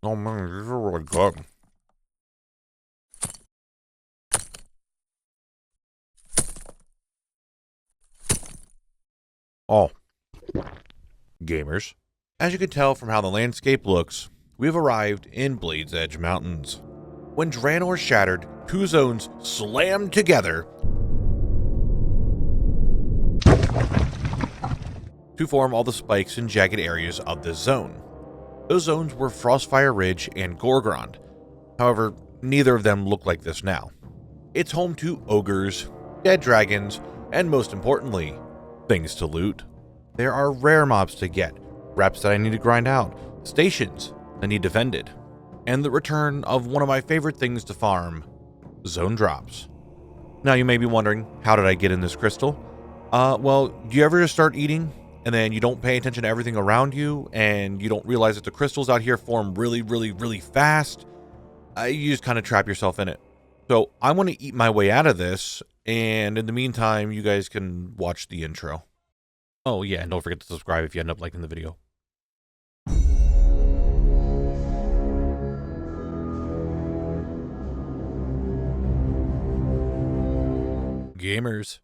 Oh man, these are really good. Oh, gamers. As you can tell from how the landscape looks, we've arrived in Blade's Edge Mountains. When Draenor shattered, two zones slammed together to form all the spikes and jagged areas of this zone. Those zones were Frostfire Ridge and Gorgrond. However, neither of them look like this now. It's home to ogres, dead dragons, and most importantly, things to loot. There are rare mobs to get, reps that I need to grind out, stations that need defended, and the return of one of my favorite things to farm, zone drops. Now you may be wondering, how did I get in this crystal? Well, do you ever just start eating and then you don't pay attention to everything around you and you don't realize that the crystals out here form really fast? You just kind of trap yourself in it. So I want to eat my way out of this, and in the meantime, you guys can watch the intro. Oh yeah, and don't forget to subscribe if you end up liking the video. Gamers.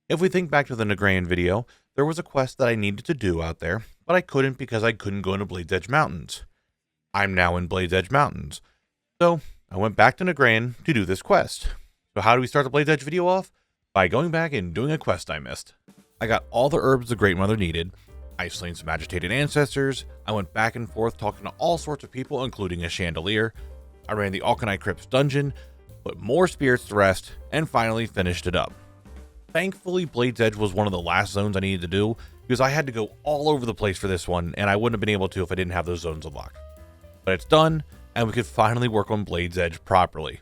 If we think back to the Nagrayan video, there was a quest that I needed to do out there, but I couldn't because I couldn't go into Blade's Edge Mountains. I'm now in Blade's Edge Mountains. So I went back to Nagrayan to do this quest. So how do we start the Blade's Edge video off? By going back and doing a quest I missed. I got all the herbs the Great Mother needed. I slain some agitated ancestors. I went back and forth talking to all sorts of people, including a chandelier. I ran the Alkanite Crypt's dungeon, put more spirits to rest, and finally finished it up. Thankfully, Blade's Edge was one of the last zones I needed to do, because I had to go all over the place for this one, and I wouldn't have been able to if I didn't have those zones unlocked. But it's done, and we could finally work on Blade's Edge properly.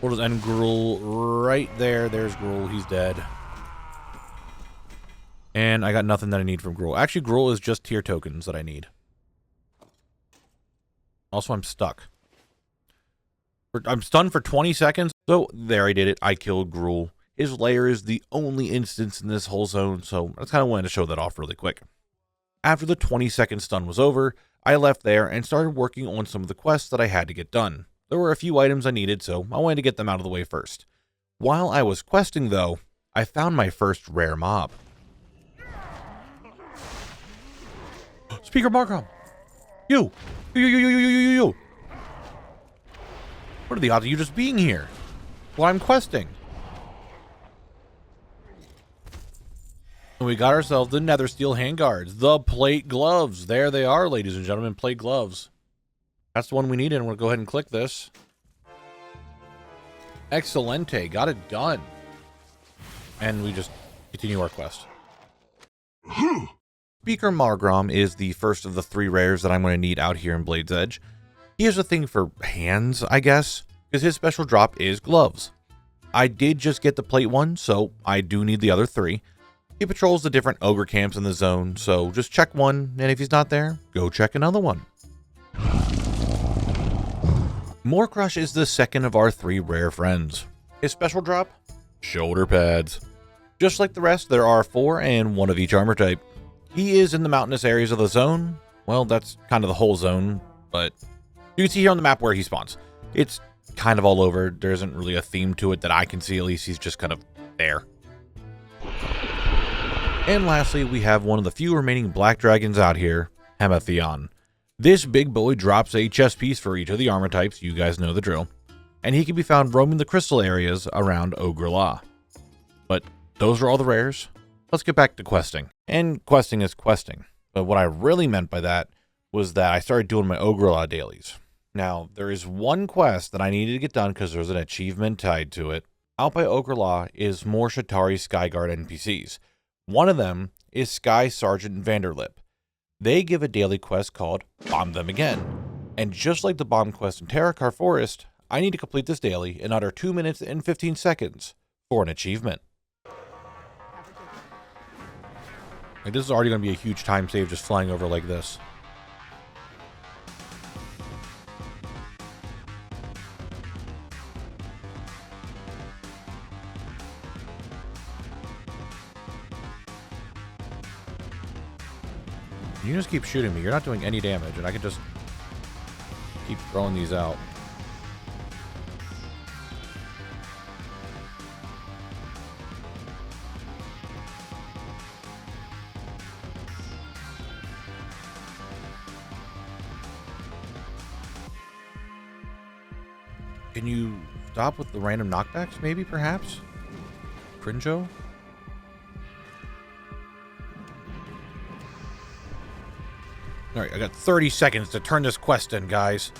We'll just end Gruul right there. There's Gruul. He's dead. And I got nothing that I need from Gruul. Actually, Gruul is just tier tokens that I need. Also, I'm stuck. I'm stunned for 20 seconds. So there, I did it. I killed Gruul. His lair is the only instance in this whole zone, so I just kind of wanted to show that off really quick. After the 20-second stun was over, I left there and started working on some of the quests that I had to get done. There were a few items I needed, so I wanted to get them out of the way first. While I was questing, though, I found my first rare mob. Speaker Markram! You! You! What are the odds of you just being here while I'm questing? And we got ourselves the nether steel handguards, the plate gloves. There they are, ladies and gentlemen, plate gloves. That's the one we needed. I'm going to go ahead and click this. Excelente, got it done. And we just continue our quest. Speaker Markram is the first of the 3 rares that I'm going to need out here in Blade's Edge. He has a thing for hands, I guess, because his special drop is gloves. I did just get the plate one, so I do need the other 3. He patrols the different ogre camps in the zone, so just check one, and if he's not there, go check another one. Moorcrush is the second of our 3 rare friends. His special drop? Shoulder pads. Just like the rest, there are 4 and 1 of each armor type. He is in the mountainous areas of the zone. Well, that's kind of the whole zone, but you can see here on the map where he spawns. It's kind of all over. There isn't really a theme to it that I can see, at least. He's just kind of there. And lastly, we have one of the few remaining black dragons out here, Hemathion. This big boy drops a chest piece for each of the armor types, you guys know the drill, and he can be found roaming the crystal areas around Ogrila. But those are all the rares. Let's get back to questing. And questing is questing, but what I really meant by that was that I started doing my Ogrila dailies. Now, there is one quest that I needed to get done because there's an achievement tied to it. Out by Ogrila is more Shatari Skyguard NPCs. One of them is Sky Sergeant Vanderlip. They give a daily quest called Bomb Them Again. And just like the bomb quest in Terrakar Forest, I need to complete this daily in under 2 minutes and 15 seconds for an achievement. Like, this is already going to be a huge time save just flying over like this. You just keep shooting me. You're not doing any damage, and I can just keep throwing these out. Can you stop with the random knockbacks, maybe, perhaps? Crinjo? Alright, I got 30 seconds to turn this quest in, guys.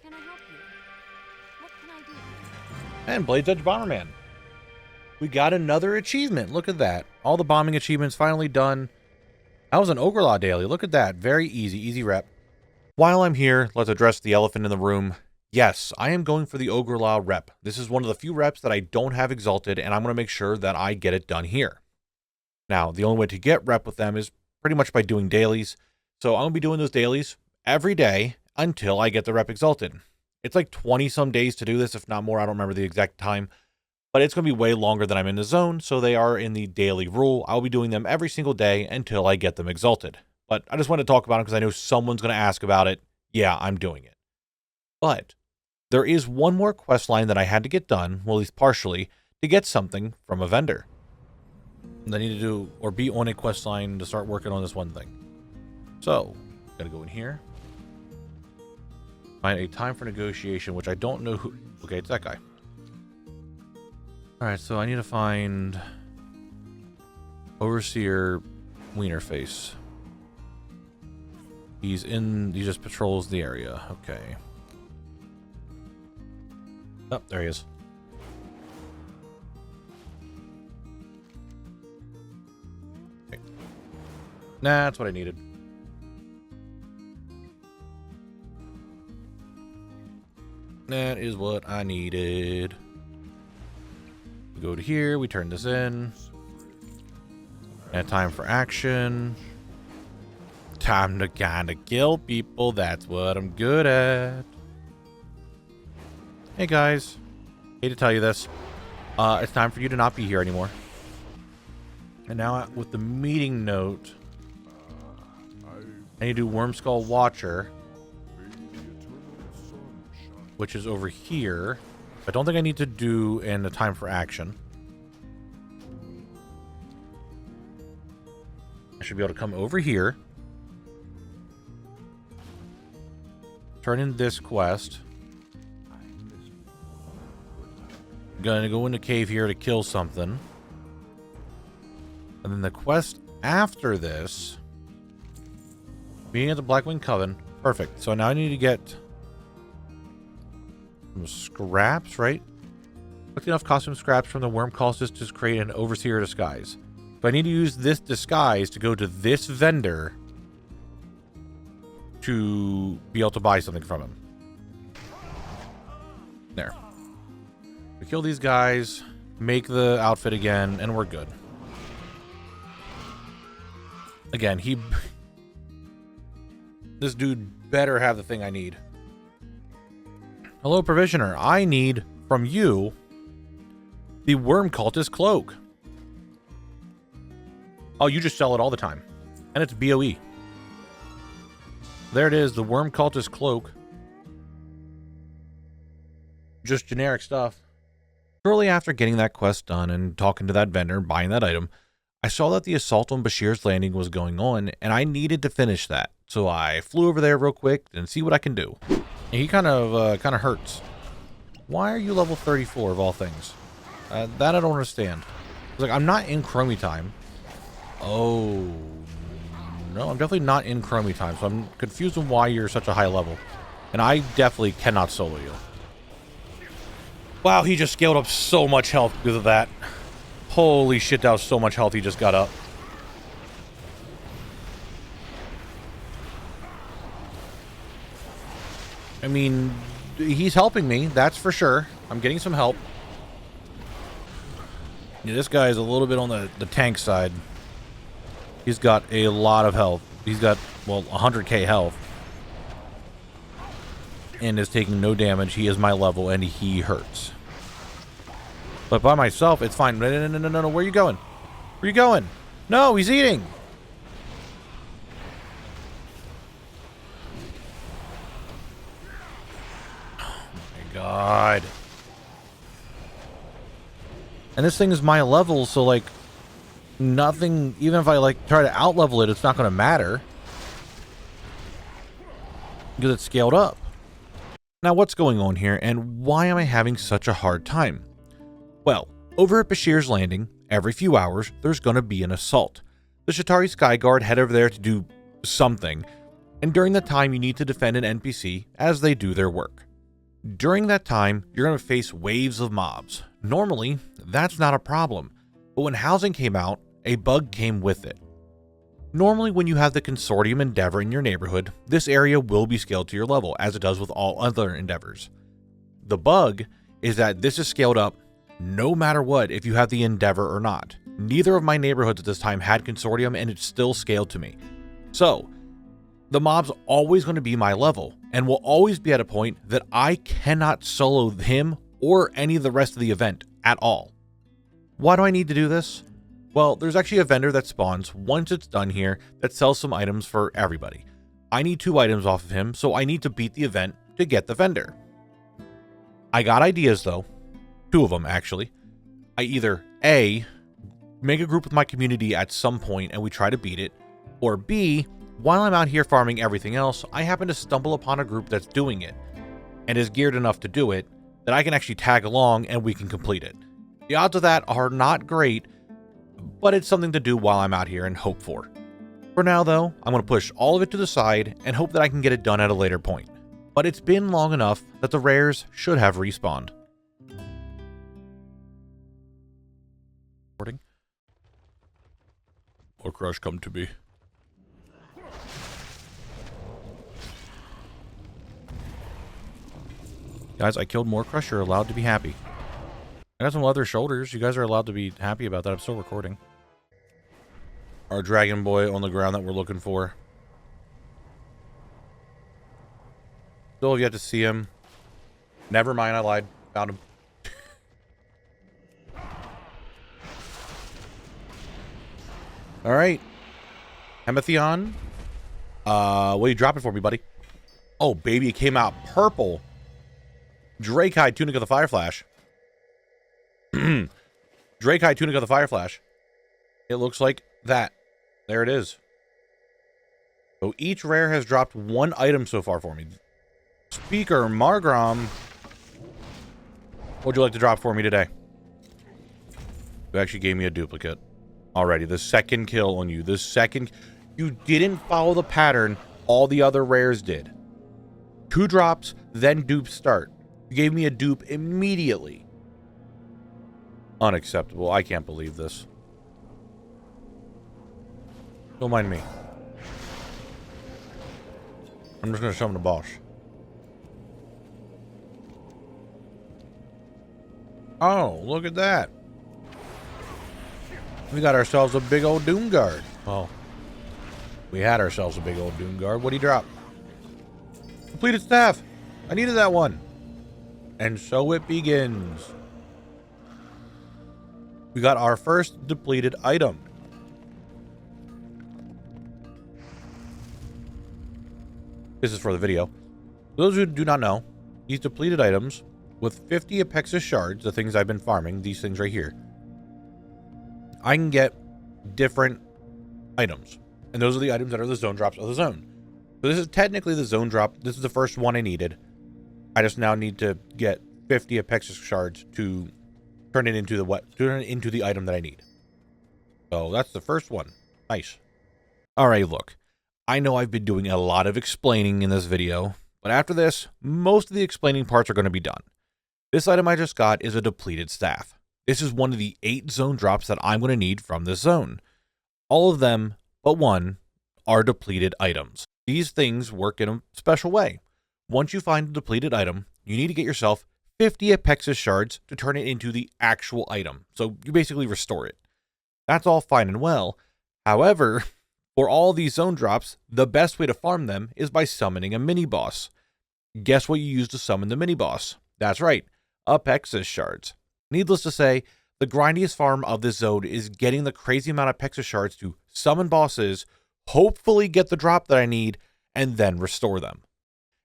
Can I help you? What can I do? And Blades Edge Bomberman. We got another achievement. Look at that. All the bombing achievements finally done. That was an Ogrila daily. Look at that. Very easy. Easy rep. While I'm here, let's address the elephant in the room. Yes, I am going for the Ogrila rep. This is one of the few reps that I don't have exalted, and I'm going to make sure that I get it done here. Now, the only way to get rep with them is pretty much by doing dailies. So I'm going to be doing those dailies every day until I get the rep exalted. It's like 20 some days to do this, if not more. I don't remember the exact time, but it's going to be way longer than I'm in the zone. So they are in the daily rule. I'll be doing them every single day until I get them exalted. But I just want to talk about it because I know someone's going to ask about it. Yeah, I'm doing it. But there is one more quest line that I had to get done, well, at least partially, to get something from a vendor. And I need to do, or be on a quest line to start working on this one thing. So, gotta go in here. Find a time for negotiation, which I don't know who. Okay, it's that guy. Alright, so I need to find Overseer Wienerface. He just patrols the area. Okay. Oh, there he is. Okay. Nah, that's what I needed. That is what I needed. We go to here, we turn this in. And time for action. Time to kinda kill people, that's what I'm good at. Hey guys, hate to tell you this. It's time for you to not be here anymore. And now with the meeting note, I need to do Wormskull Watcher, which is over here. I don't think I need to do in the time for action. I should be able to come over here, turn in this quest. Gonna go in the cave here to kill something. And then the quest after this, being at the Blackwing Coven. Perfect. So now I need to get some scraps, right? Collect enough costume scraps from the worm cultist to create an overseer disguise. So I need to use this disguise to go to this vendor to be able to buy something from him. There. We kill these guys, make the outfit again, and we're good. Again, this dude better have the thing I need. Hello, Provisioner. I need from you the Worm Cultist Cloak. Oh, you just sell it all the time. And it's BOE. There it is, the Worm Cultist Cloak. Just generic stuff. Shortly after getting that quest done and talking to that vendor and buying that item, I saw that the assault on Bashir's Landing was going on, and I needed to finish that. So I flew over there real quick and see what I can do. And he kind of hurts. Why are you level 34 of all things? That I don't understand. It's like, I'm not in Chromie time. Oh, no, I'm definitely not in Chromie time, so I'm confused on why you're such a high level. And I definitely cannot solo you. Wow, he just scaled up so much health because of that. Holy shit, that was so much health he just got up. I mean, he's helping me, that's for sure. I'm getting some help. Yeah, this guy is a little bit on the tank side. He's got a lot of health. He's got, well, 100k health. And is taking no damage. He is my level, and he hurts. But by myself, it's fine. No. Where are you going? Where are you going? No, he's eating. Oh, my God. And this thing is my level, so, like, nothing, even if I, like, try to outlevel it, it's not going to matter. Because it's scaled up. Now, what's going on here, and why am I having such a hard time? Well, over at Bashir's Landing, every few hours, there's going to be an assault. The Shatari Skyguard head over there to do something, and during that time, you need to defend an NPC as they do their work. During that time, you're going to face waves of mobs. Normally, that's not a problem, but when housing came out, a bug came with it. Normally, when you have the Consortium Endeavor in your neighborhood, this area will be scaled to your level, as it does with all other endeavors. The bug is that this is scaled up no matter what if you have the Endeavor or not. Neither of my neighborhoods at this time had Consortium, and it's still scaled to me. So, the mob's always going to be my level, and will always be at a point that I cannot solo him or any of the rest of the event at all. Why do I need to do this? Well, there's actually a vendor that spawns once it's done here that sells some items for everybody. I need 2 items off of him, so I need to beat the event to get the vendor. I got ideas though. 2 of them actually. I either A, make a group with my community at some point and we try to beat it, or B, while I'm out here farming everything else, I happen to stumble upon a group that's doing it and is geared enough to do it that I can actually tag along and we can complete it. The odds of that are not great, but it's something to do while I'm out here and hope for. For now though, I'm going to push all of it to the side and hope that I can get it done at a later point. But it's been long enough that the rares should have respawned. Or crush come to me. Guys, I killed more crush. You're allowed to be happy. I got some leather shoulders. You guys are allowed to be happy about that. I'm still recording. Our dragon boy on the ground that we're looking for. Still have yet to see him. Never mind, I lied. Found him. Alright. Hemathion. What are you dropping for me, buddy? Oh, baby, it came out purple. Drake-Hide Tunic of the Fire Flash. Drake-Hide Tunic of the Fire Flash. It looks like that. There it is. So each rare has dropped 1 item so far for me. Speaker Margrom. What would you like to drop for me today? You actually gave me a duplicate. Already, the second kill on you. The second... You didn't follow the pattern all the other rares did. 2 drops, then dupes start. You gave me a dupe immediately. Unacceptable. I can't believe this. Don't mind me. I'm just going to show him the boss. Oh, look at that. We got ourselves a big old Doomguard. Well, we had ourselves a big old Doomguard. What'd he drop? Completed staff. I needed that one. And so it begins. We got our first depleted item. This is for the video. For those who do not know, these depleted items with 50 Apexis shards, the things I've been farming, these things right here, I can get different items. And those are the items that are the zone drops of the zone. So this is technically the zone drop. This is the first one I needed. I just now need to get 50 Apexis shards to turn it into the item that I need. So that's the first one. Nice. All right, look. I know I've been doing a lot of explaining in this video, but after this, most of the explaining parts are going to be done. This item I just got is a depleted staff. This is one of the 8 zone drops that I'm going to need from this zone. All of them, but one, are depleted items. These things work in a special way. Once you find a depleted item, you need to get yourself 50 Apexis shards to turn it into the actual item. So you basically restore it. That's all fine and well. However, for all these zone drops, the best way to farm them is by summoning a mini-boss. Guess what you use to summon the mini-boss? That's right, Apexis shards. Needless to say, the grindiest farm of this zone is getting the crazy amount of Apexis shards to summon bosses, hopefully get the drop that I need, and then restore them.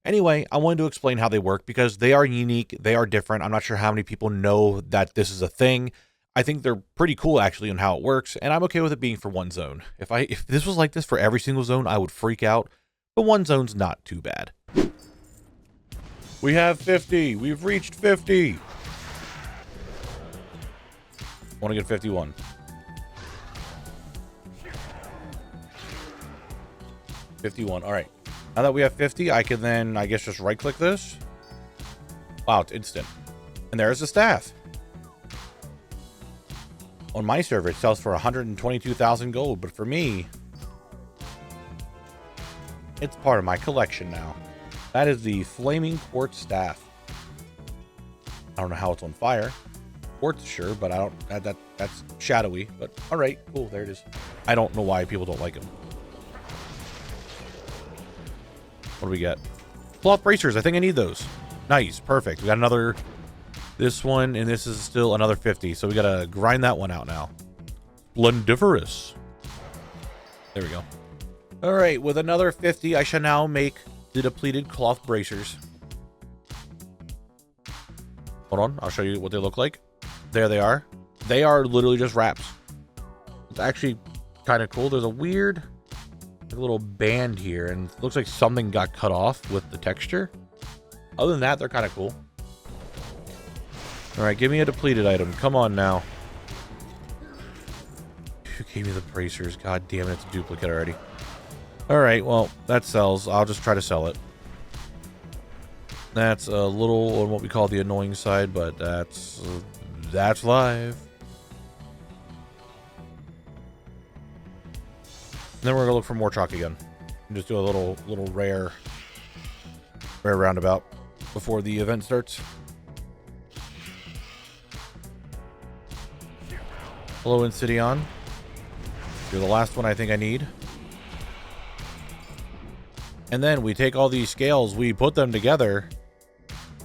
Anyway, I wanted to explain how they work because they are unique, they are different. I'm not sure how many people know that this is a thing. I think they're pretty cool actually on how it works, and I'm okay with it being for one zone. If this was like this for every single zone, I would freak out, but one zone's not too bad. We have 50. We've reached 50. Want to get 51. $51. All right. Now that we have 50, I can then, I guess, just right-click this. Wow, it's instant. And there's the staff. On my server, it sells for 122,000 gold, but for me, it's part of my collection now. That is the Flaming Quartz Staff. I don't know how it's on fire. Quartz, sure, but I don't. That's shadowy. But all right, cool. There it is. I don't know why people don't like them. What do we get? Cloth bracers. I think I need those. Nice, perfect. We got another. This one, and this is still another 50. So we gotta grind that one out now. Splendiferous. There we go. All right, with another 50, I shall now make the depleted cloth bracers. Hold on, I'll show you what they look like. There they are. They are literally just wraps. It's actually kind of cool. There's a weird little band here, and it looks like something got cut off with the texture. Other than that, they're kind of cool. All right, give me a depleted item. Come on now. Who gave me the bracers? God damn it, it's a duplicate already. All right, well, that sells. I'll just try to sell it. That's a little on what we call the annoying side, but that's live. And then we're gonna look for more chalk again. And just do a little rare roundabout before the event starts. Hello, Insidion. You're the last one I think I need. And then we take all these scales, we put them together,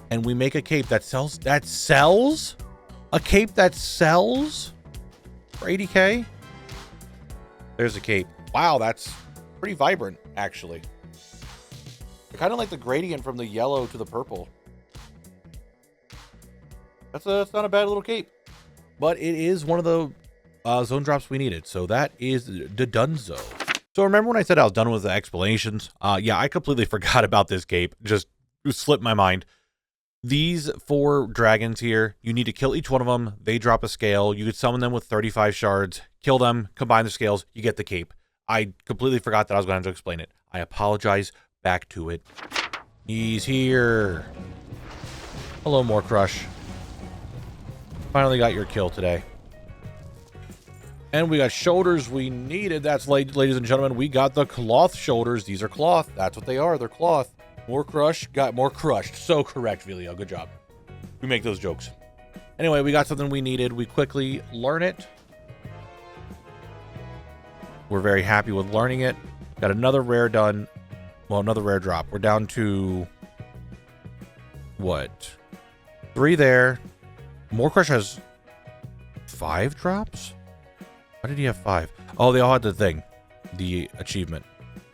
and we make a cape that sells. That sells? A cape that sells for 80k? There's a cape. Wow, that's pretty vibrant, actually. Kind of like the gradient from the yellow to the purple. That's not a bad little cape. But it is one of the zone drops we needed. So that is the Dunzo. So remember when I said I was done with the explanations? Yeah, I completely forgot about this cape. Just slipped my mind. These 4 dragons here, you need to kill each one of them. They drop a scale. You could summon them with 35 shards. Kill them, combine the scales, you get the cape. I completely forgot that I was going to have to explain it. I apologize. Back to it. He's here. Hello, more crush. Finally got your kill today. And we got shoulders we needed. That's, ladies and gentlemen, we got the cloth shoulders. These are cloth. That's what they are. They're cloth. More crush. Got more crushed. So correct, Vilio. Good job. We make those jokes. Anyway, we got something we needed. We quickly learn it. We're very happy with learning it. Got another rare done. Well, another rare drop. We're down to what? 3 there. More crush has 5 drops? Why did he have 5? Oh, they all had the thing. The achievement.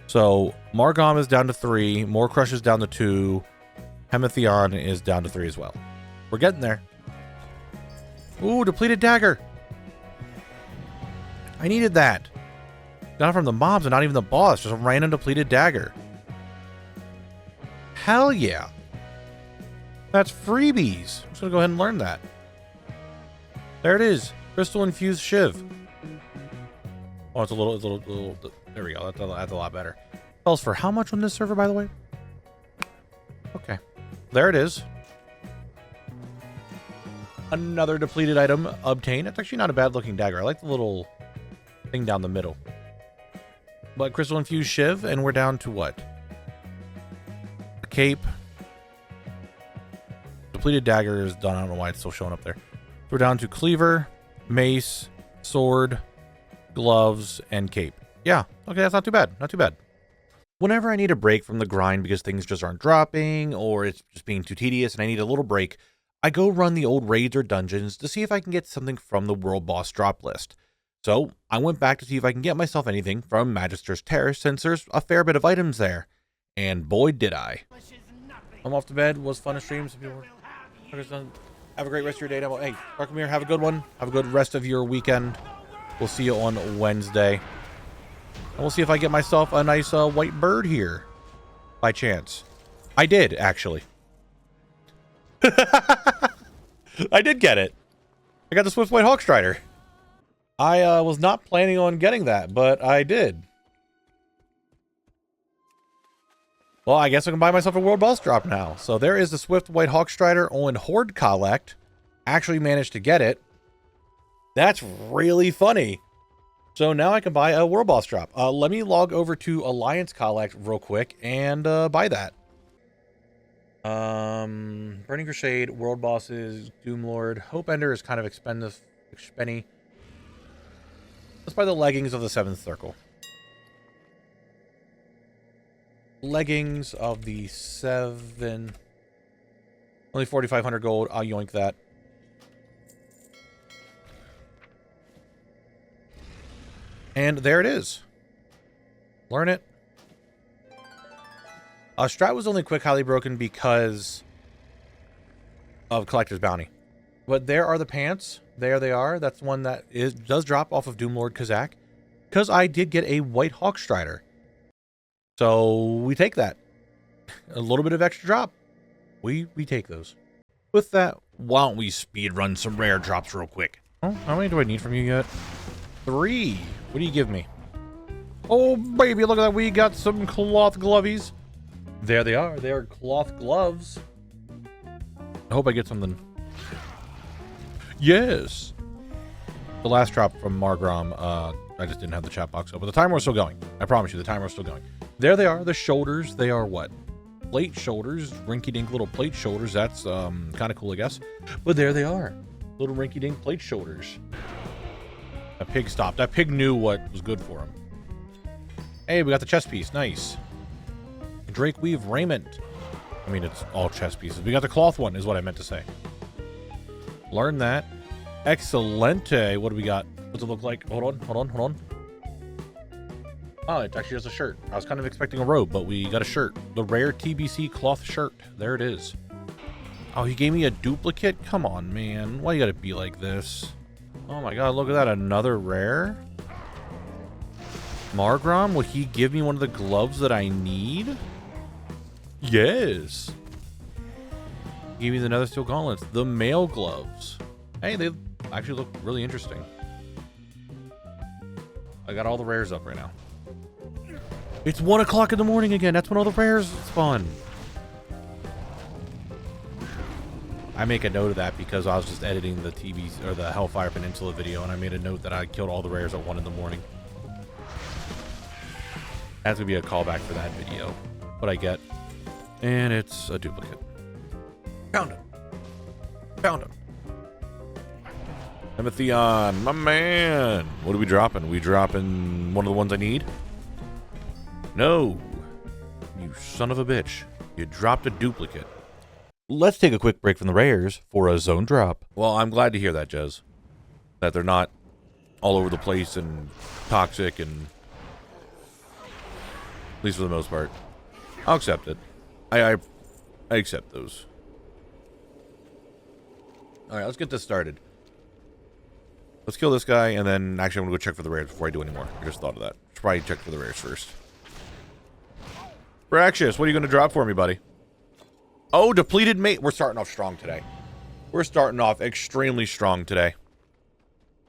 So, Margam is down to 3. More crush is down to 2. Hemathion is down to 3 as well. We're getting there. Ooh, depleted dagger. I needed that. Got it from the mobs and not even the boss. Just a random depleted dagger. Hell yeah. That's freebies. I'm just going to go ahead and learn that. There it is. Crystal infused shiv. Oh, it's a little. There we go. That's a lot better. Sells for how much on this server, by the way? Okay. There it is. Another depleted item obtained. It's actually not a bad looking dagger. I like the little thing down the middle. But crystal infused shiv, and we're down to what? A cape. Depleted dagger is done. I don't know why it's still showing up there. We're down to cleaver, mace, sword, gloves, and cape. Yeah, okay, that's not too bad. Not too bad. Whenever I need a break from the grind because things just aren't dropping or it's just being too tedious and I need a little break, I go run the old raids or dungeons to see if I can get something from the world boss drop list. So I went back to see if I can get myself anything from Magister's Terrace since there's a fair bit of items there. And boy, did I. I'm off to bed. Was fun to stream. Some people have a great rest of your day. Hey, Darkamir, have a good one. Have a good rest of your weekend. We'll see you on Wednesday. And we'll see if I get myself a nice white bird here. By chance. I did, actually. I did get it. I got the Swift White Hawkstrider. I was not planning on getting that, but I did. Well, I guess I can buy myself a world boss drop now. So there is the Swift White Hawkstrider on Horde Khalect. Actually managed to get it. That's really funny. So now I can buy a world boss drop. Let me log over to Alliance Khalect real quick and buy that. Burning Crusade, world bosses, Doomlord, Hope Ender is kind of expensive. Let's buy the leggings of the 7th Circle. Leggings of the 7. Only 4,500 gold. I'll yoink that. And there it is. Learn it. Strat was only quick highly broken because of Collector's Bounty. But there are the pants. There they are. That's one that does drop off of Doomlord Kazak. Because I did get a White Hawkstrider. So we take that. A little bit of extra drop. We take those. With that, why don't we speed run some rare drops real quick? Oh, how many do I need from you yet? 3. What do you give me? Oh, baby, look at that. We got some cloth glovies. There they are. They are cloth gloves. I hope I get something. Yes. The last drop from Margrom, I just didn't have the chat box open. The timer was still going. I promise you, the timer was still going. There they are. The shoulders. They are what? Plate shoulders. Rinky-dink little plate shoulders. That's kind of cool, I guess. But there they are. Little rinky-dink plate shoulders. That pig stopped. That pig knew what was good for him. Hey, we got the chest piece. Nice. Drake Weave raiment. I mean, it's all chest pieces. We got the cloth one, is what I meant to say. Learn that. Excelente. What do we got? What's it look like? Hold on. Oh, it's actually just a shirt. I was kind of expecting a robe, but we got a shirt. The rare TBC cloth shirt. There it is. Oh, he gave me a duplicate? Come on, man. Why you gotta be like this? Oh my god, look at that. Another rare? Margrom, will he give me one of the gloves that I need? Yes. Give me the Nether Steel Gauntlets. The male gloves. Hey, they actually look really interesting. I got all the rares up right now. It's 1 o'clock in the morning again. That's when all the rares spawn. I make a note of that because I was just editing the TV or the Hellfire Peninsula video, and I made a note that I killed all the rares at 1 in the morning. That's gonna be a callback for that video. What I get. And it's a duplicate. Found him. Timotheon, my man. What are we dropping? We dropping one of the ones I need? No. You son of a bitch. You dropped a duplicate. Let's take a quick break from the rares for a zone drop. Well, I'm glad to hear that, Jez. That they're not all over the place and toxic and... At least for the most part. I'll accept it. I accept those. Alright, let's get this started. Let's kill this guy, and then actually I'm gonna go check for the rares before I do any more. I just thought of that. Should probably check for the rares first. Braxius, what are you gonna drop for me, buddy? Oh, depleted mate. We're starting off strong today. We're starting off extremely strong today.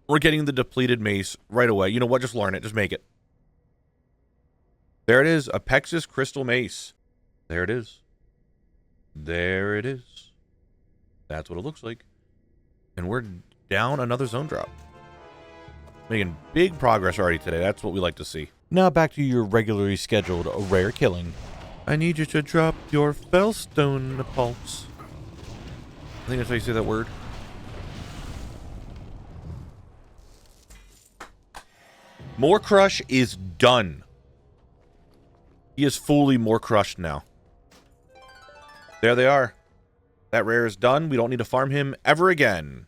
We're getting the depleted mace right away. You know what? Just learn it. Just make it. There it is. Apexis crystal mace. There it is. There it is. That's what it looks like. And we're down another zone drop. Making big progress already today. That's what we like to see. Now back to your regularly scheduled rare killing. I need you to drop your Fellstone pulse. I think that's how you say that word. More Crush is done. He is fully more crushed now. There they are. That rare is done. We don't need to farm him ever again.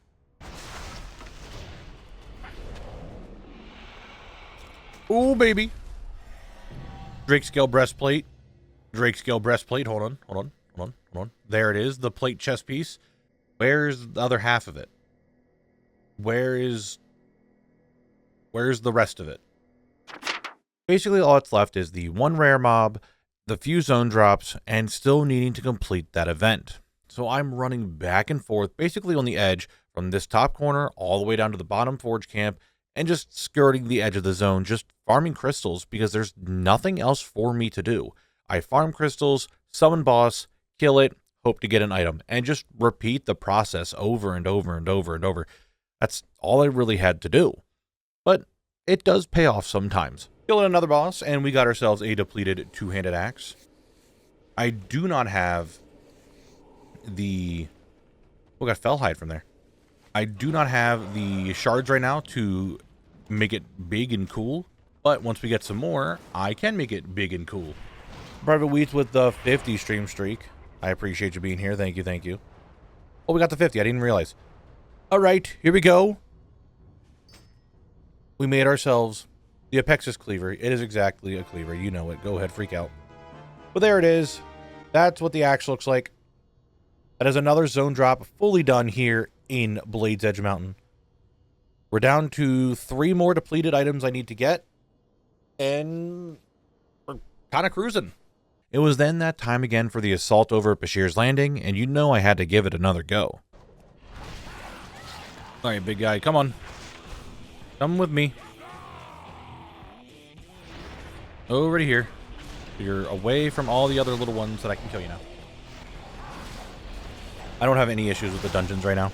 Ooh, baby. Drake scale breastplate. Drake scale breastplate. Hold on, hold on, hold on, hold on. There it is, the plate chest piece. Where's the other half of it? Where's the rest of it? Basically, all that's left is the one rare mob, the few zone drops, and still needing to complete that event. So I'm running back and forth, basically on the edge, from this top corner all the way down to the bottom forge camp, and just skirting the edge of the zone, just farming crystals, because there's nothing else for me to do. I farm crystals, summon boss, kill it, hope to get an item, and just repeat the process over and over and over and over. That's all I really had to do. But it does pay off sometimes. Killing another boss, and we got ourselves a depleted two-handed axe. I do not have the... We got Fellhide from there. I do not have the shards right now to make it big and cool, but once we get some more, I can make it big and cool. Private Wheats with the 50 stream streak. I appreciate you being here. Thank you, thank you. Oh, we got the 50. I didn't realize. All right, here we go. We made ourselves the Apexis cleaver. It is exactly a cleaver. You know it. Go ahead, freak out. But there it is. That's what the axe looks like. That is another zone drop fully done here in Blade's Edge Mountain. We're down to 3 more depleted items I need to get. And we're kind of cruising. It was then that time again for the assault over at Bashir's Landing, and you know I had to give it another go. Alright, big guy, come on. Come with me. Over to here. You're away from all the other little ones that I can kill you now. I don't have any issues with the dungeons right now.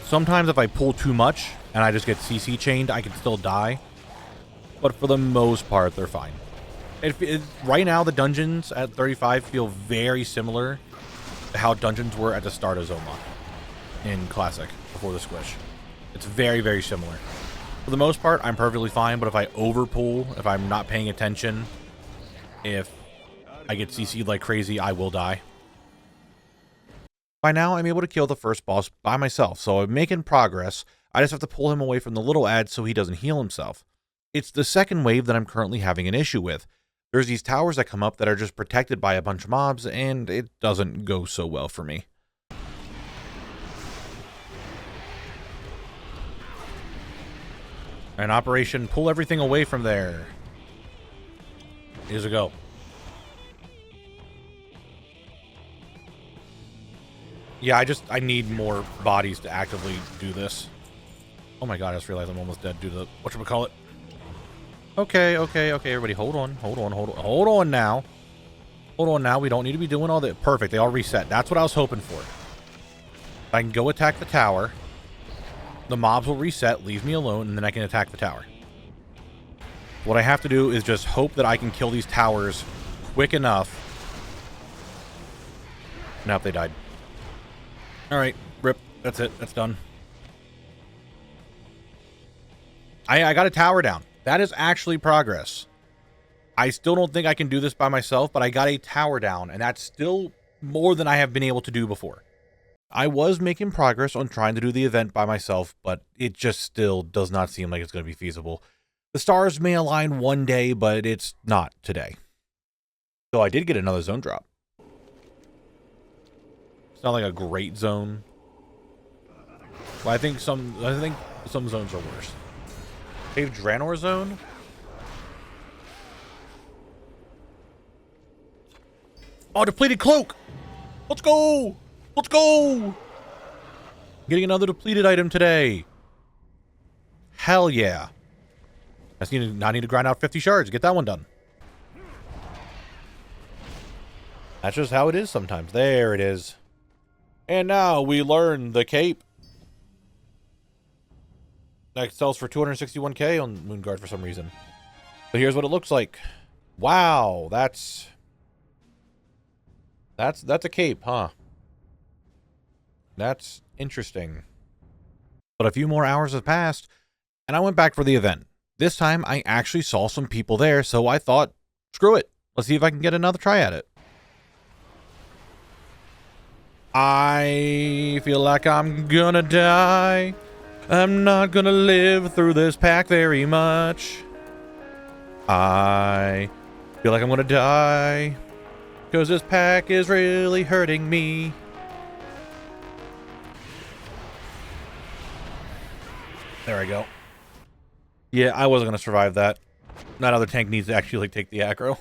Sometimes if I pull too much and I just get CC chained, I can still die. But for the most part, they're fine. Right now, the dungeons at 35 feel very similar to how dungeons were at the start of Zone Lock in Classic before the squish. It's very, very similar. For the most part, I'm perfectly fine, but if I overpull, if I'm not paying attention, if I get CC'd like crazy, I will die. By now, I'm able to kill the first boss by myself, so I'm making progress. I just have to pull him away from the little ads so he doesn't heal himself. It's the second wave that I'm currently having an issue with. There's these towers that come up that are just protected by a bunch of mobs, and it doesn't go so well for me. An operation, pull everything away from there. Here's a go. Yeah, I need more bodies to actively do this. Oh my god, I just realized I'm almost dead due to the, whatchamacallit. Okay, everybody, hold on now. Hold on now, we don't need to be doing all that. Perfect, they all reset. That's what I was hoping for. I can go attack the tower. The mobs will reset, leave me alone, and then I can attack the tower. What I have to do is just hope that I can kill these towers quick enough. Nope, they died. Alright, rip. That's it. That's done. I got a tower down. That is actually progress. I still don't think I can do this by myself, but I got a tower down, and that's still more than I have been able to do before. I was making progress on trying to do the event by myself, but it just still does not seem like it's going to be feasible. The stars may align one day, but it's not today. So I did get another zone drop. It's not like a great zone. Well, I think some zones are worse. Cave Draenor zone? Oh, depleted cloak! Let's go! Let's go! Getting another depleted item today. Hell yeah. I need to grind out 50 shards. Get that one done. That's just how it is sometimes. There it is. And now we learn the cape. That sells for 261k on Moonguard for some reason. But here's what it looks like. Wow, that's a cape, huh? That's interesting. But a few more hours have passed, and I went back for the event. This time, I actually saw some people there, so I thought, screw it. Let's see if I can get another try at it. I feel like I'm gonna die. I'm not gonna live through this pack very much. I feel like I'm gonna die, 'cause this pack is really hurting me. There I go. Yeah, I wasn't gonna survive that. That other tank needs to actually like take the aggro.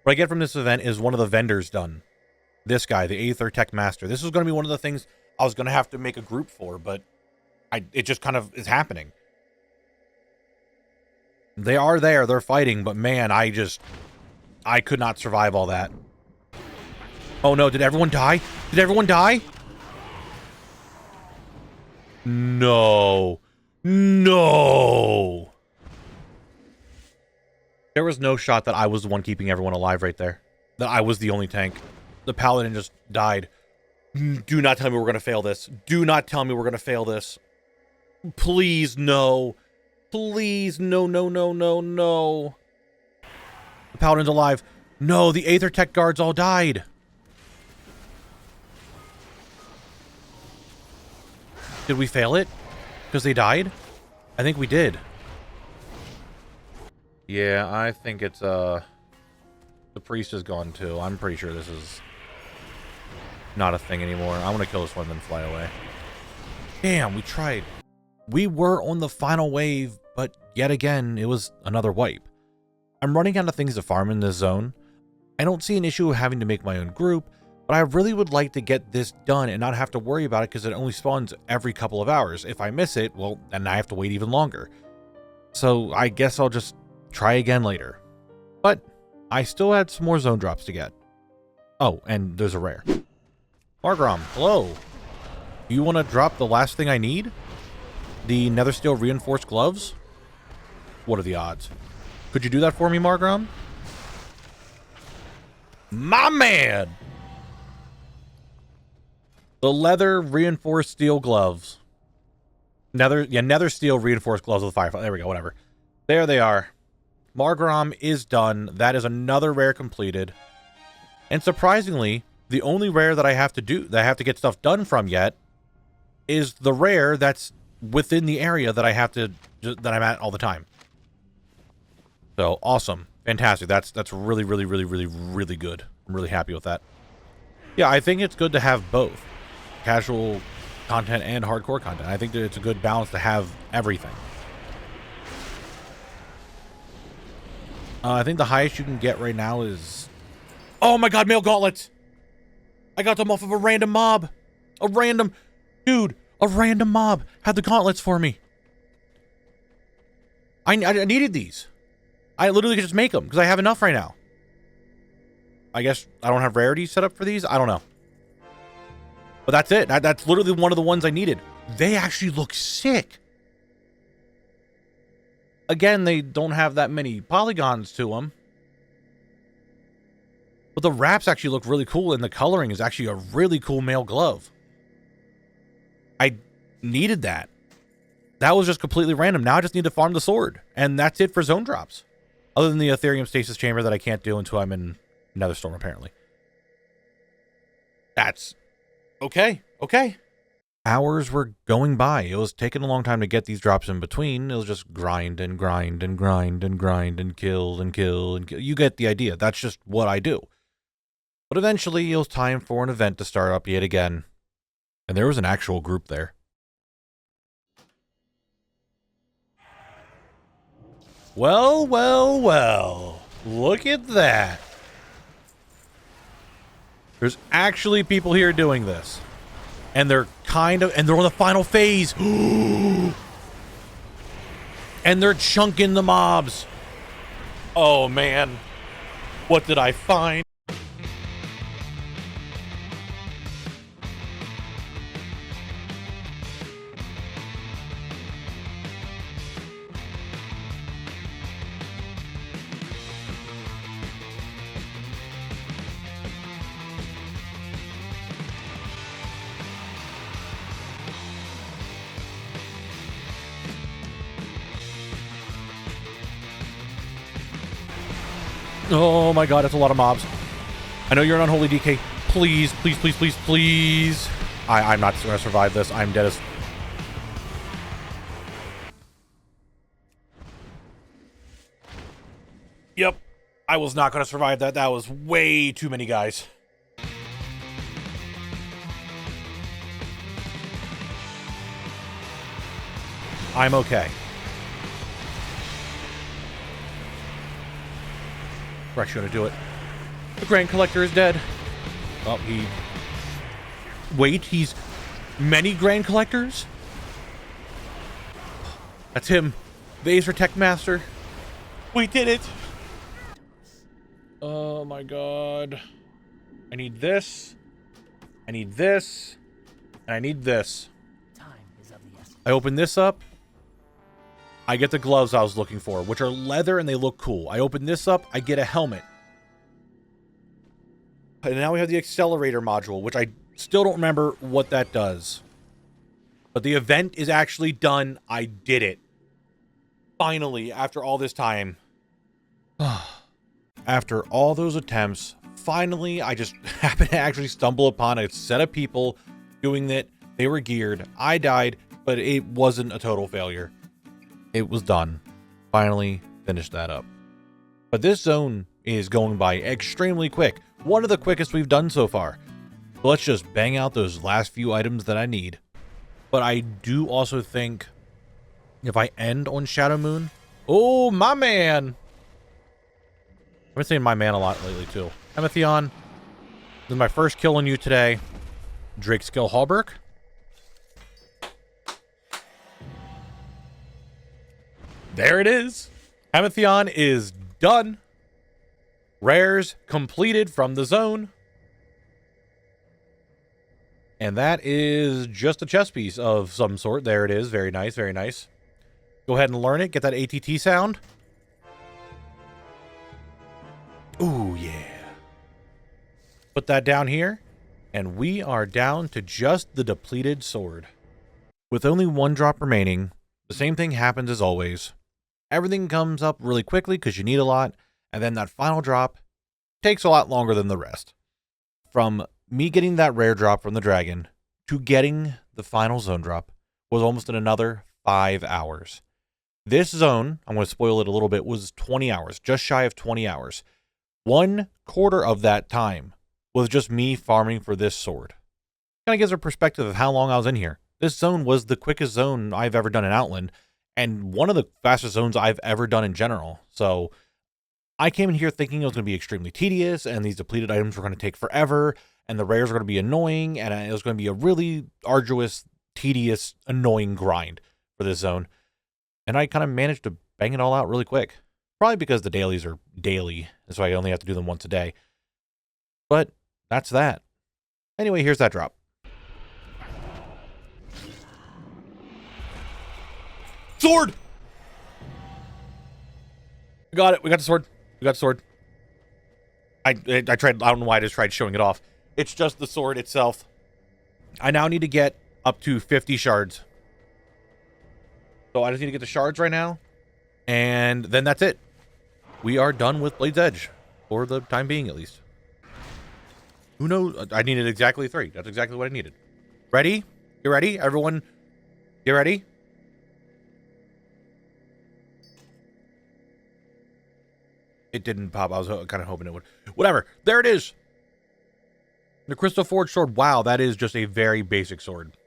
What I get from this event is one of the vendors done. This guy, the Aether Tech Master. This is going to be one of the things I was going to have to make a group for, but it just kind of is happening. They are there, they're fighting, but man, I could not survive all that. Oh no, did everyone die? Did everyone die? No. No. There was no shot that I was the one keeping everyone alive right there. That I was the only tank. The paladin just died. Do not tell me we're going to fail this. Do not tell me we're going to fail this. Please, no. Please, no, no, no, no, no. The paladin's alive. No, the Aether Tech guards all died. Did we fail it? Because they died? I think we did. Yeah, I think it's, the priest is gone too. I'm pretty sure this is not a thing anymore. I want to kill this one and then fly away. Damn, we tried. We were on the final wave, but yet again, it was another wipe. I'm running out of things to farm in this zone. I don't see an issue with having to make my own group, but I really would like to get this done and not have to worry about it because it only spawns every couple of hours. If I miss it, well, then I have to wait even longer. So I guess I'll just try again later. But I still had some more zone drops to get. Oh, and there's a rare. Margrom, hello. Do you want to drop the last thing I need? The nether steel reinforced gloves? What are the odds? Could you do that for me, Margrom? My man! The leather reinforced steel gloves. Nether steel reinforced gloves with fire. There we go, whatever. There they are. Margrom is done. That is another rare completed. And surprisingly, the only rare that I have to get stuff done from yet is the rare that's within the area that I'm at all the time. So awesome. Fantastic. That's really, really, really, really, really good. I'm really happy with that. Yeah, I think it's good to have both casual content and hardcore content. I think that it's a good balance to have everything. I think the highest you can get right now is... Oh my god, mail gauntlets! I got them off of a random mob. A random mob had the gauntlets for me. I needed these. I literally could just make them because I have enough right now. I guess I don't have rarity set up for these. I don't know. But that's it. That's literally one of the ones I needed. They actually look sick. Again, they don't have that many polygons to them. But the wraps actually look really cool, and the coloring is actually a really cool mail glove. I needed that. That was just completely random. Now I just need to farm the sword. And that's it for zone drops. Other than the Ethereum Stasis Chamber that I can't do until I'm in Netherstorm, apparently. That's okay. Okay. Hours were going by. It was taking a long time to get these drops in between. It was just grind and grind and grind and grind and kill and kill and kill. You get the idea. That's just what I do. But eventually, it was time for an event to start up yet again. And there was an actual group there. Well, well, well. Look at that. There's actually people here doing this. And they're and they're on the final phase. And they're chunking the mobs. Oh, man. What did I find? Oh my god, that's a lot of mobs. I know you're an unholy DK. Please, please, please, please, please. I'm not going to survive this. I'm dead as... Yep. I was not going to survive that. That was way too many guys. I'm okay. We're actually going to do it. The Grand Collector is dead. Oh, he... Wait, he's... Many Grand Collectors? That's him. The Acer Tech Master. We did it! Oh my god. I need this. I need this. And I need this. Time is of the essence. I open this up. I get the gloves I was looking for, which are leather and they look cool. I open this up, I get a helmet. And now we have the accelerator module, which I still don't remember what that does. But the event is actually done. I did it. Finally, after all this time. After all those attempts, finally, I just happened to actually stumble upon a set of people doing it. They were geared. I died, but it wasn't a total failure. It was done. Finally finished that up. But this zone is going by extremely quick. One of the quickest we've done so far. So let's just bang out those last few items that I need. But I do also think if I end on Shadow Moon... Oh, my man! I've been saying my man a lot lately, too. Emetheon, this is my first kill on you today. Drakeskill Hallberg. There it is. Emetheon is done. Rares completed from the zone. And that is just a chess piece of some sort. There it is. Very nice, very nice. Go ahead and learn it. Get that ATT sound. Ooh, yeah. Put that down here. And we are down to just the depleted sword. With only one drop remaining, the same thing happens as always. Everything comes up really quickly because you need a lot. And then that final drop takes a lot longer than the rest. From me getting that rare drop from the dragon to getting the final zone drop was almost in another 5 hours. This zone, I'm going to spoil it a little bit, was 20 hours, just shy of 20 hours. 1/4 of that time was just me farming for this sword. Kind of gives a perspective of how long I was in here. This zone was the quickest zone I've ever done in Outland, and one of the fastest zones I've ever done in general. So I came in here thinking it was going to be extremely tedious, and these depleted items were going to take forever, and the rares were going to be annoying, and it was going to be a really arduous, tedious, annoying grind for this zone. And I kind of managed to bang it all out really quick. Probably because the dailies are daily, so I only have to do them once a day. But that's that. Anyway, here's that drop. Sword! We got it. We got the sword. We got the sword. I tried. I don't know why I just tried showing it off. It's just the sword itself. I now need to get up to 50 shards. So I just need to get the shards right now. And then that's it. We are done with Blade's Edge. For the time being, at least. Who knows? I needed exactly 3. That's exactly what I needed. Ready? You ready? Everyone, you ready? It didn't pop. I was kind of hoping it would. Whatever. There it is. The Crystal Forge sword, wow, that is just a very basic sword.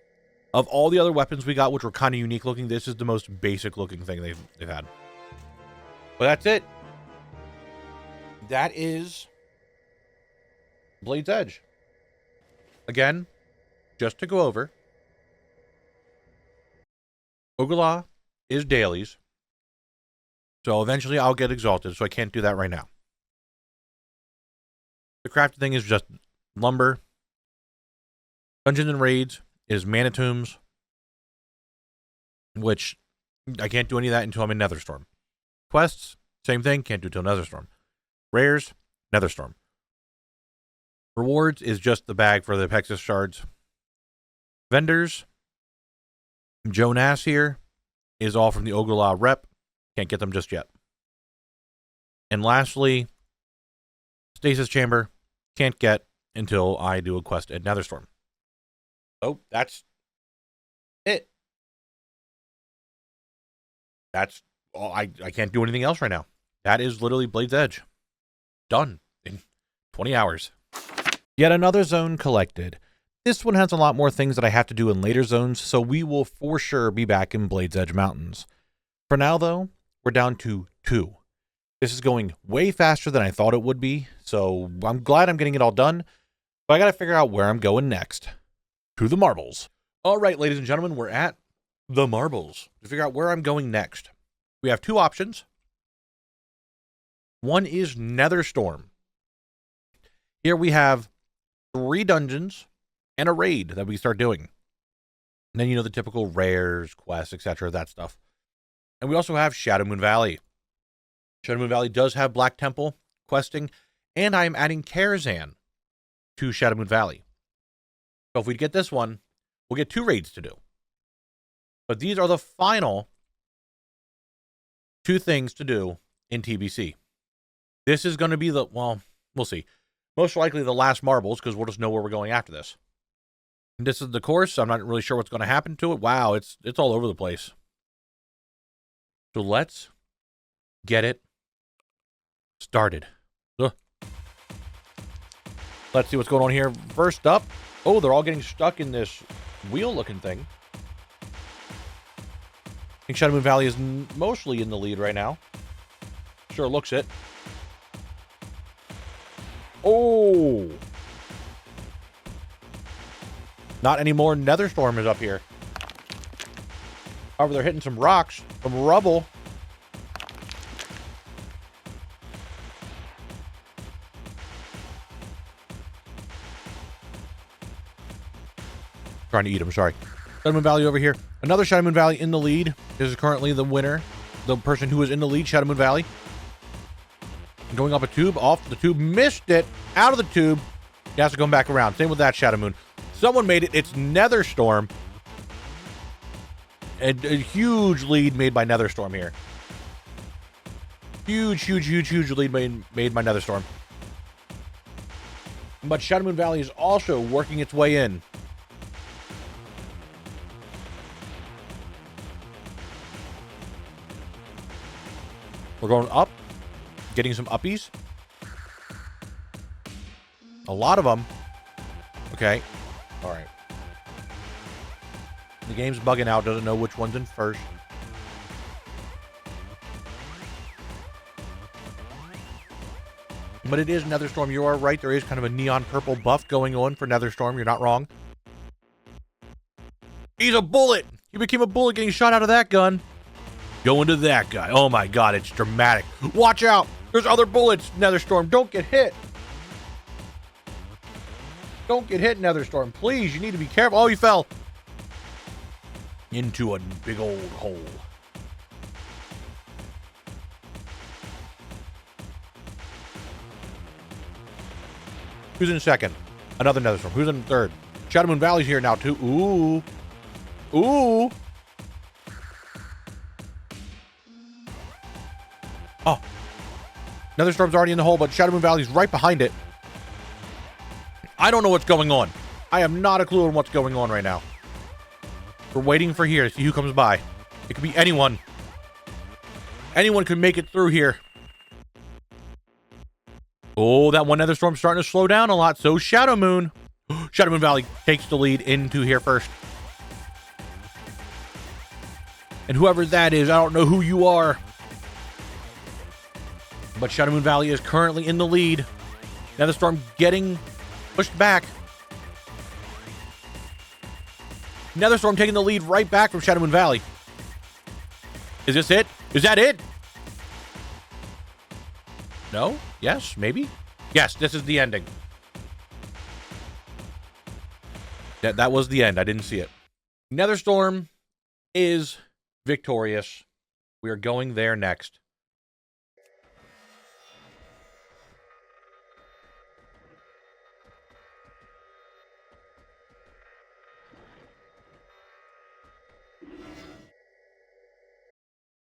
Of all the other weapons we got, which were kind of unique looking, this is the most basic looking thing they've had. But that's it. That is Blade's Edge. Again, just to go over, Ogrila is dailies. So eventually I'll get exalted, so I can't do that right now. The crafting thing is just lumber. Dungeons and Raids is mana tombs, which I can't do any of that until I'm in Netherstorm. Quests, same thing, can't do till Netherstorm. Rares, Netherstorm. Rewards is just the bag for the Pexis shards. Vendors, Jonas here is all from the Ogrila rep. Can't get them just yet. And lastly, Stasis Chamber, can't get until I do a quest at Netherstorm. So that's it. That's all. I can't do anything else right now. That is literally Blade's Edge. Done in 20 hours. Yet another zone collected. This one has a lot more things that I have to do in later zones, so we will for sure be back in Blade's Edge Mountains. For now, though, we're down to 2. This is going way faster than I thought it would be, so I'm glad I'm getting it all done, but I gotta figure out where I'm going next. To the marbles. All right, ladies and gentlemen, we're at the marbles. To figure out where I'm going next, we have 2 options. One is Netherstorm. Here we have 3 dungeons and a raid that we start doing. And then, you know, the typical rares, quests, etc., that stuff. And we also have Shadowmoon Valley. Shadowmoon Valley does have Black Temple questing, and I'm adding Karazhan to Shadowmoon Valley. So if we get this one, we'll get 2 raids to do. But these are the final 2 things to do in TBC. This is going to be the, well, we'll see. Most likely the last marbles, because we'll just know where we're going after this. And this is the course. I'm not really sure what's going to happen to it. Wow, it's all over the place. So let's get it started. Ugh. Let's see what's going on here. First up, oh, they're all getting stuck in this wheel-looking thing. I think Shadowmoon Valley is mostly in the lead right now. Sure looks it. Oh! Not anymore. Netherstorm is up here. However, they're hitting some rocks, some rubble. Trying to eat them, sorry. Shadowmoon Valley over here. Another Shadowmoon Valley in the lead. This is currently the winner. The person who is in the lead, Shadowmoon Valley. Going up a tube, off the tube, missed it, out of the tube. He has to come back around. Same with that Shadowmoon. Someone made it. It's Netherstorm. A huge lead made by Netherstorm here. Huge lead made by Netherstorm. But Shadowmoon Valley is also working its way in. We're going up, getting some uppies. A lot of them. Okay. All right. The game's bugging out. Doesn't know which one's in first. But it is Netherstorm. You are right. There is kind of a neon purple buff going on for Netherstorm. You're not wrong. He's a bullet. He became a bullet getting shot out of that gun. Going to that guy. Oh my god, it's dramatic. Watch out. There's other bullets, Netherstorm. Don't get hit. Don't get hit, Netherstorm. Please, you need to be careful. Oh, he fell into a big old hole. Who's in second? Another Netherstorm. Who's in third? Shadowmoon Valley's here now, too. Ooh. Ooh. Oh. Netherstorm's already in the hole, but Shadowmoon Valley's right behind it. I don't know what's going on. I have not a clue on what's going on right now. We're waiting for here to see who comes by. It could be anyone. Anyone could make it through here. Oh, that one Netherstorm's starting to slow down a lot. So Shadowmoon. Shadow Moon Valley takes the lead into here first. And whoever that is, I don't know who you are. But Shadow Moon Valley is currently in the lead. Netherstorm getting pushed back. Netherstorm taking the lead right back from Shadow Moon Valley. Is this it? Is that it? No? Yes? Maybe? Yes, this is the ending. That was the end. I didn't see it. Netherstorm is victorious. We are going there next.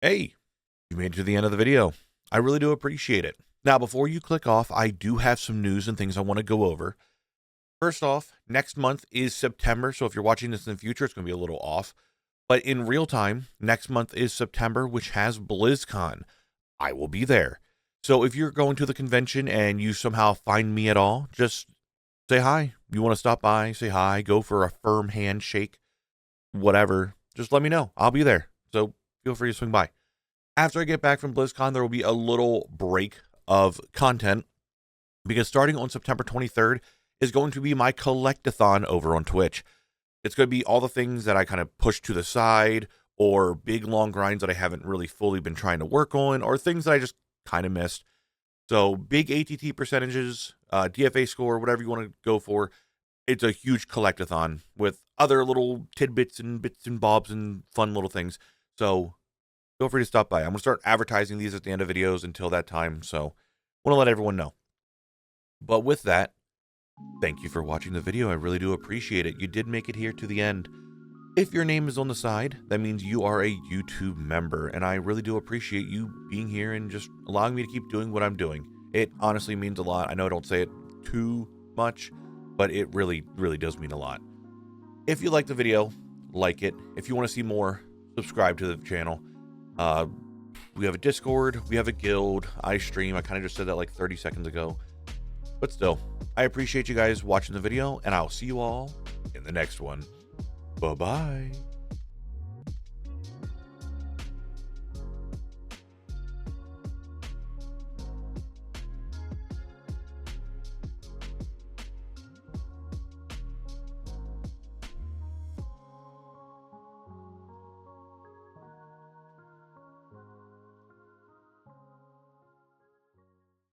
Hey, you made it to the end of the video. I really do appreciate it. Now, before you click off, I do have some news and things I want to go over. First off, next month is September, so if you're watching this in the future, it's going to be a little off. But in real time, next month is September, which has BlizzCon. I will be there. So if you're going to the convention and you somehow find me at all, just say hi. You want to stop by, say hi, go for a firm handshake, whatever. Just let me know. I'll be there. So feel free to swing by. After I get back from BlizzCon, there will be a little break of content because starting on September 23rd is going to be my Khalect-a-thon over on Twitch. It's going to be all the things that I kind of pushed to the side or big long grinds that I haven't really fully been trying to work on or things that I just kind of missed. So big ATT percentages, DFA score, whatever you want to go for. It's a huge Khalect-a-thon with other little tidbits and bits and bobs and fun little things. So feel free to stop by. I'm going to start advertising these at the end of videos until that time. So want to let everyone know. But with that, thank you for watching the video. I really do appreciate it. You did make it here to the end. If your name is on the side, that means you are a YouTube member. And I really do appreciate you being here and just allowing me to keep doing what I'm doing. It honestly means a lot. I know I don't say it too much, but it really, really does mean a lot. If you like the video, like it. If you want to see more, subscribe to the channel. We have a Discord, we have a guild, I stream. I kind of just said that like 30 seconds ago. But still, I appreciate you guys watching the video, and I'll see you all in the next one. Bye-bye.